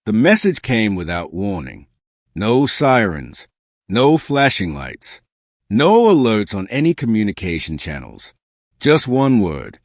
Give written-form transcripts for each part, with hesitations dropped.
The message came without warning. No sirens, no flashing lights, no alerts on any communication channels. Just one word: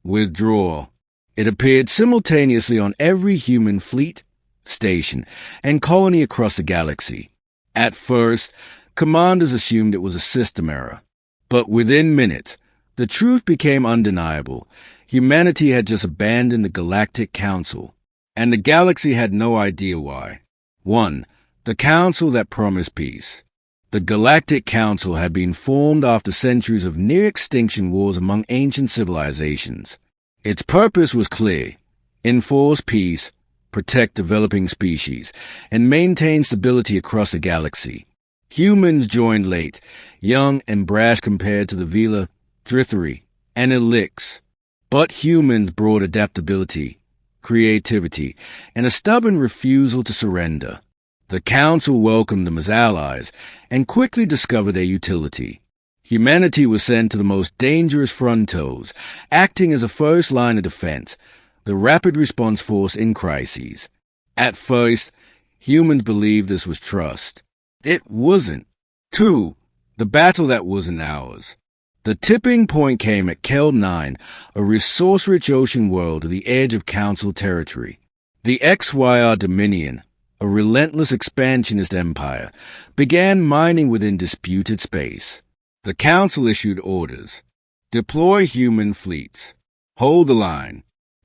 withdrawal. It appeared simultaneously on every human fleet, station, and colony across the galaxy. At first, commanders assumed it was a system error. But within minutes, the truth became undeniable. Humanity had just abandoned the Galactic Council, and the galaxy had no idea why. 1. The Council that promised peace. The Galactic Council had been formed after centuries of near-extinction wars among ancient civilizations. Its purpose was clear: enforce peace, protect developing species, and maintain stability across the galaxy. Humans joined late, young and brash compared to the Vila, Drithari, and Elix. But humans brought adaptability, creativity, and a stubborn refusal to surrender. The Council welcomed them as allies and quickly discovered their utility. Humanity was sent to the most dangerous frontiers, acting as a first line of defense, the rapid response force in crises. At first, humans believed this was trust. It wasn't. 2. The battle that wasn't ours. The tipping point came at Kel 9, a resource-rich ocean world at the edge of Council territory. The HFY Dominion, a relentless expansionist empire, began mining within disputed space. The Council issued orders: deploy human fleets, hold the line,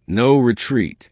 no retreat.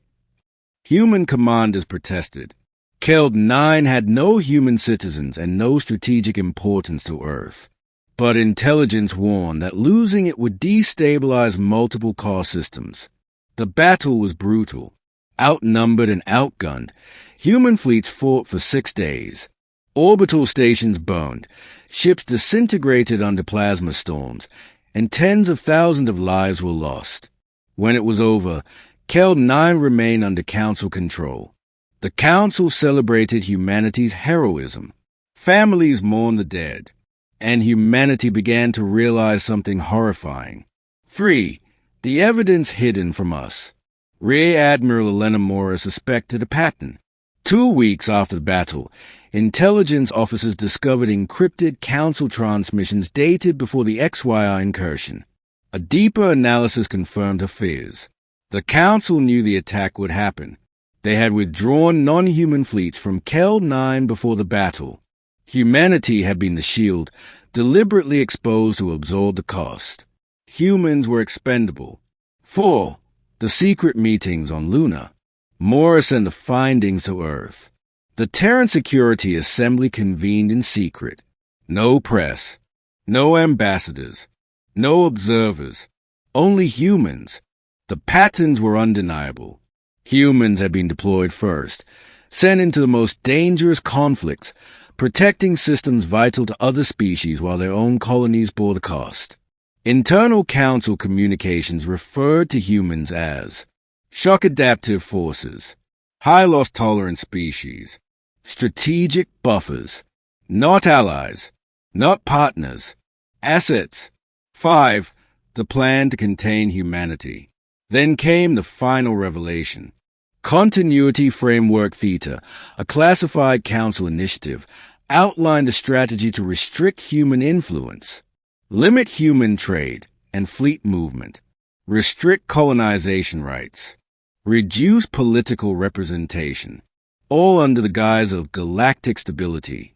Human commanders protested. Kel 9 had no human citizens and no strategic importance to Earth. But intelligence warned that losing it would destabilize multiple car systems. The battle was brutal. Outnumbered and outgunned, human fleets fought for 6 days. Orbital stations burned, ships disintegrated under plasma storms, and tens of thousands of lives were lost. When it was over, Kel 9 remained under Council control. The Council celebrated humanity's heroism. Families mourned the dead, and humanity began to realize something horrifying. 3. The evidence hidden from us. Rear Admiral Elena Mora suspected a pattern. 2 weeks after the battle, intelligence officers discovered encrypted Council transmissions dated before the XYR incursion. A deeper analysis confirmed her fears. The Council knew the attack would happen. They had withdrawn non-human fleets from Kel 9 before the battle. Humanity had been the shield, deliberately exposed to absorb the cost. Humans were expendable. 4. The secret meetings on Luna. Morris sent the findings to Earth. The Terran Security Assembly convened in secret. No press, no ambassadors, no observers, only humans. The patterns were undeniable. Humans had been deployed first, sent into the most dangerous conflicts, protecting systems vital to other species while their own colonies bore the cost. Internal Council communications referred to humans as shock-adaptive forces, high-loss-tolerance species, strategic buffers, not allies, not partners, assets. 5. The plan to contain humanity. Then came the final revelation. Continuity Framework Theta, a classified Council initiative, outlined a strategy to restrict human influence, limit human trade and fleet movement, restrict colonization rights, reduce political representation, all under the guise of galactic stability.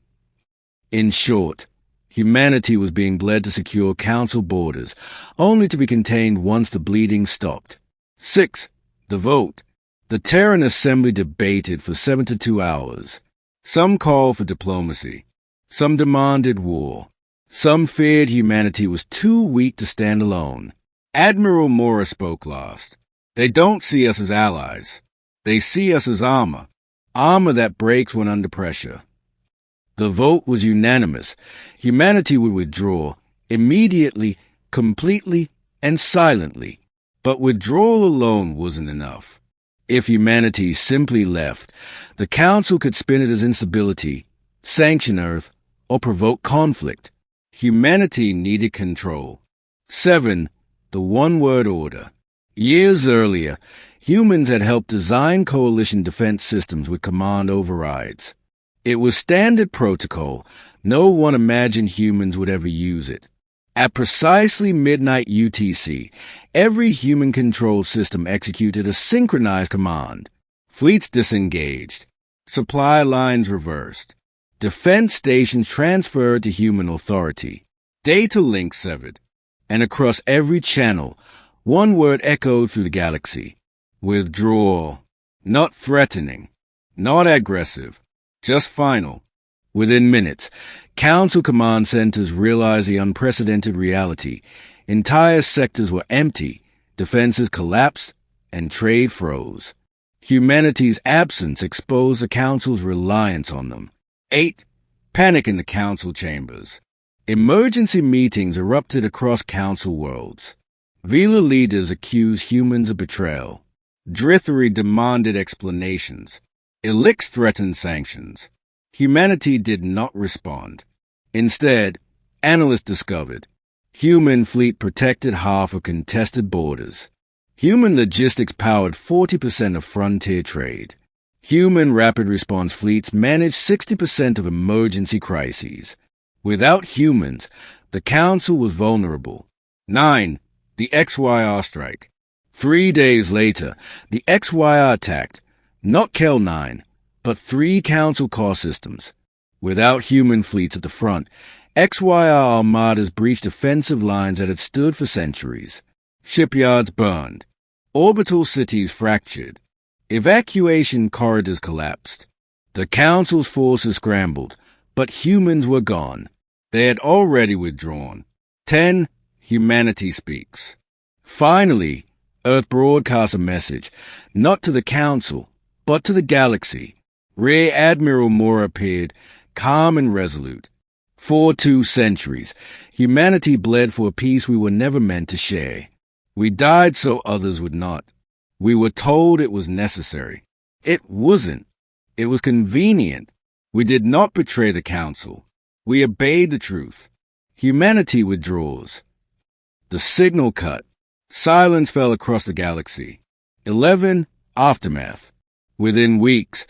In short, humanity was being bled to secure Council borders, only to be contained once the bleeding stopped. 6. The vote. The Terran Assembly debated for 72 hours. Some called for diplomacy. Some demanded war. Some feared humanity was too weak to stand alone. Admiral Mora spoke last. They don't see us as allies. They see us as armor that breaks when under pressure. The vote was unanimous. Humanity would withdraw, immediately, completely, and silently. But withdrawal alone wasn't enough. If humanity simply left, the Council could spin it as instability, sanction Earth, or provoke conflict. Humanity needed control. 7. The one-word order. Years earlier, Humans had helped design coalition defense systems with command overrides. It was standard protocol. No one imagined humans would ever use it. At precisely midnight UTC, every human-controlled system executed a synchronized command. Fleets disengaged. Supply lines reversed. Defense stations transferred to human authority. Data links severed. And across every channel, one word echoed through the galaxy. Withdrawal. Not threatening. Not aggressive. Just final. Within minutes, Council command centers realized the unprecedented reality. Entire sectors were empty, defenses collapsed, and trade froze. Humanity's absence exposed the Council's reliance on them. 8. Panic in the Council chambers. Emergency meetings erupted across Council worlds. Vila leaders accused humans of betrayal. Drithari demanded explanations. Elix threatened sanctions. Humanity did not respond. Instead, analysts discovered human fleet protected half of contested borders. Human logistics powered 40% of frontier trade. Human rapid response fleets managed 60% of emergency crises. Without humans, the Council was vulnerable. 9. The XYR strike. 3 days later, the XYR attacked, not Kel 9, but 3 Council core systems. Without human fleets at the front, XYR armadas breached defensive lines that had stood for centuries. Shipyards burned. Orbital cities fractured. Evacuation corridors collapsed. The Council's forces scrambled, but humans were gone. They had already withdrawn. 10. Humanity speaks. Finally, Earth broadcasts a message, not to the Council, but to the galaxy. Rear Admiral Moore appeared, calm and resolute. For 2 centuries, humanity bled for a peace we were never meant to share. We died so others would not. We were told it was necessary. It wasn't. It was convenient. We did not betray the Council. We obeyed the truth. Humanity withdraws. The signal cut. Silence fell across the galaxy. 11. Aftermath. Within weeks,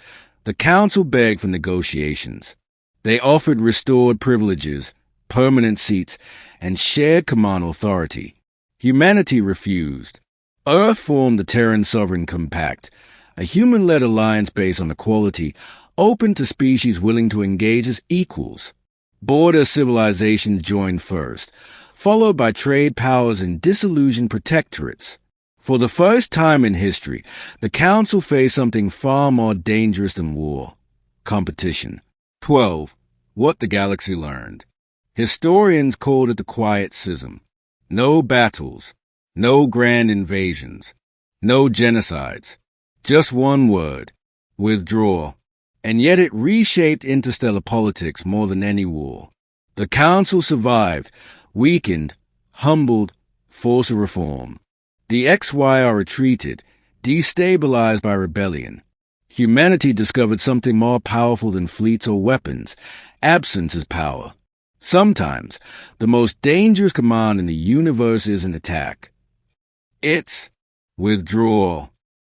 the Council begged for negotiations. They offered restored privileges, permanent seats, and shared command authority. Humanity refused. Earth formed the Terran Sovereign Compact, a human-led alliance based on equality, open to species willing to engage as equals. Border civilizations joined first, followed by trade powers and disillusioned protectorates. For the first time in history, the Council faced something far more dangerous than war: competition. 12. What the galaxy learned. Historians called it the quiet schism. No battles, no grand invasions, no genocides. Just one word: withdrawal. And yet it reshaped interstellar politics more than any war. The Council survived, weakened, humbled, forced a reform. The XYR retreated, destabilized by rebellion. Humanity discovered something more powerful than fleets or weapons. Absence is power. Sometimes, the most dangerous command in the universe isn't attack. It's withdrawal.